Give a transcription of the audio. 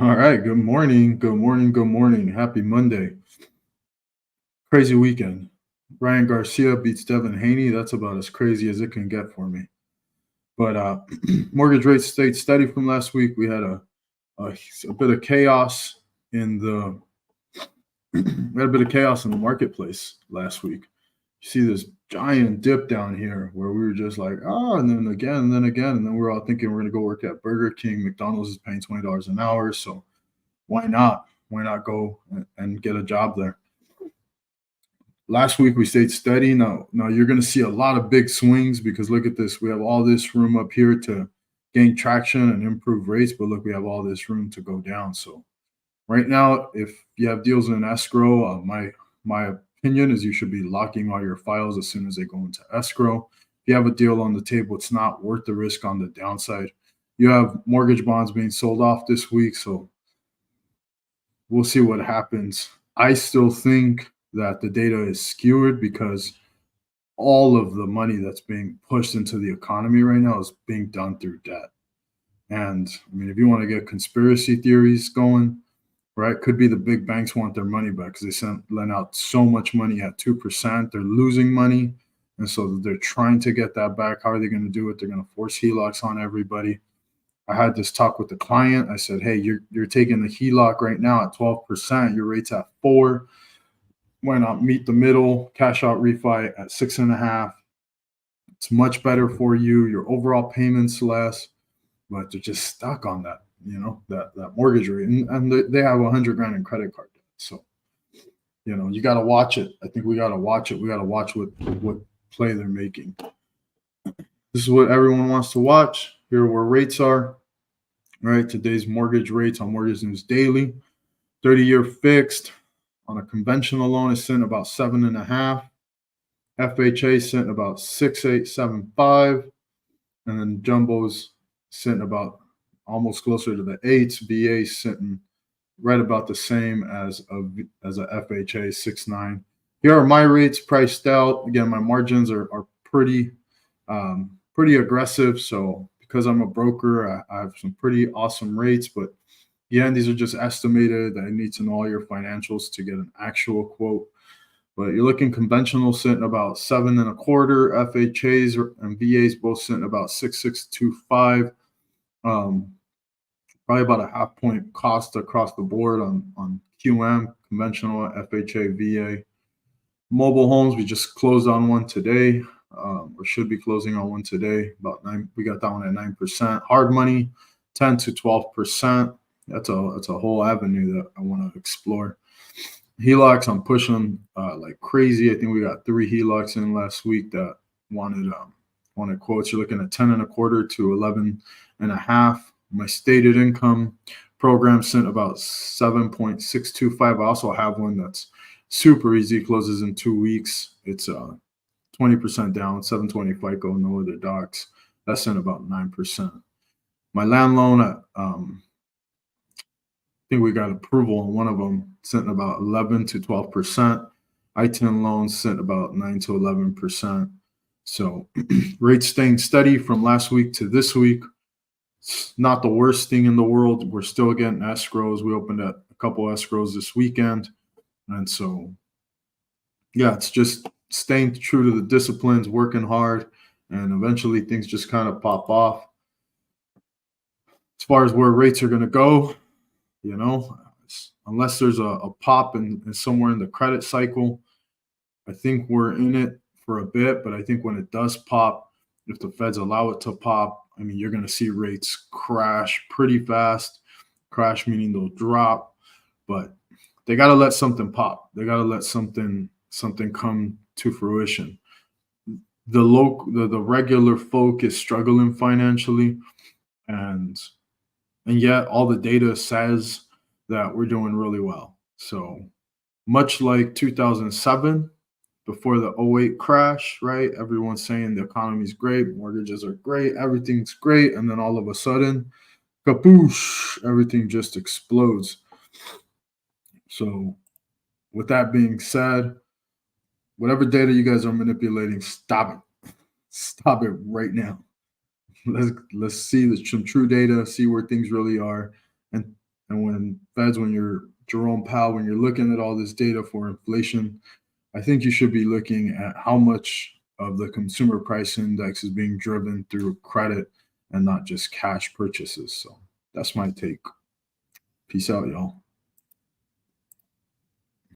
All right. Good morning. Good morning. Good morning. Happy Monday. Crazy weekend. Ryan Garcia beats Devin Haney. That's about as crazy as it can get for me. But mortgage rates stayed steady from last week. We had a bit of chaos in the we had a bit of chaos in the marketplace last week. You see this giant dip down here where we were just like, oh, and then again, and then again, and then we're all thinking we're gonna go work at Burger King. McDonald's is paying $20 an hour, so why not? Why not go and get a job there? Last week we stayed steady. Now you're going to see a lot of big swings because look at this. We have all this room up here to gain traction and improve rates, but look, we have all this room to go down. So right now, if you have deals in escrow, my opinion is you should be locking all your files as soon as they go into escrow. If you have a deal on the table, it's not worth the risk on the downside. You have mortgage bonds being sold off this week, so we'll see what happens. I still think that the data is skewed because all of the money that's being pushed into the economy right now is being done through debt. And I mean, if you want to get conspiracy theories going, right, could be the big banks want their money back because lent out so much money at 2%. They're losing money. And so they're trying to get that back. How are they going to do it? They're going to force HELOCs on everybody. I had this talk with the client. I said, "Hey, you're taking the HELOC right now at 12%. Your rate's at 4. Why not meet the middle? Cash out refi at 6.5. It's much better for you. Your overall payments less, but they're just stuck on that. That mortgage rate, and they have 100 grand in credit card debt. So you got to watch it. I think we got to watch it. We got to watch what play they're making. This is what everyone wants to watch. Here are where rates are. Right, today's mortgage rates on Mortgage News Daily. 30-year fixed on a conventional loan is sitting about 7.5. FHA sitting about 6.875, and then jumbos sitting about almost closer to the eights. VA sitting right about the same as a FHA 6.9. Here are my rates priced out. Again, my margins are pretty aggressive. So because I'm a broker, I have some pretty awesome rates, but yeah, these are just estimated. I need to know all your financials to get an actual quote. But you're looking conventional sitting about 7.25, FHAs and VAs both sitting about 6.625. Probably about a half point cost across the board on QM, conventional, FHA, VA. Mobile homes, we just closed on one today, or should be closing on one today. About 9, we got that one at 9%. Hard money, 10 to 12%. That's a whole avenue that I want to explore. HELOCs, I'm pushing like crazy. I think we got 3 HELOCs in last week that wanted quotes. You're looking at 10.25 to 11.5. My stated income program sent about 7.625. I also have one that's super easy, closes in 2 weeks. It's 20% down, 720 FICO, no other docs. That's sent about 9%. My land loan, I think we got approval on one of them, sent about 11 to 12%. I-10 loans sent about 9 to 11%. So rates staying steady from last week to this week. It's not the worst thing in the world. We're still getting escrows. We opened a couple escrows this weekend. And so, yeah, it's just staying true to the disciplines, working hard, and eventually things just kind of pop off. As far as where rates are going to go, unless there's a pop in somewhere in the credit cycle, I think we're in it for a bit. But I think when it does pop, if the feds allow it to pop, I mean, you're going to see rates crash pretty fast. Crash meaning they'll drop, but they got to let something pop. They got to let something come to fruition. The regular folk is struggling financially, and yet all the data says that we're doing really well. So much like 2007, before the '08 crash, right? Everyone's saying the economy's great, mortgages are great, everything's great, and then all of a sudden, kapoosh, everything just explodes. So with that being said, whatever data you guys are manipulating, stop it. Stop it right now. Let's see some true data, see where things really are, and And when you're Jerome Powell, when you're looking at all this data for inflation, I think you should be looking at how much of the consumer price index is being driven through credit and not just cash purchases. So that's my take. Peace out, y'all.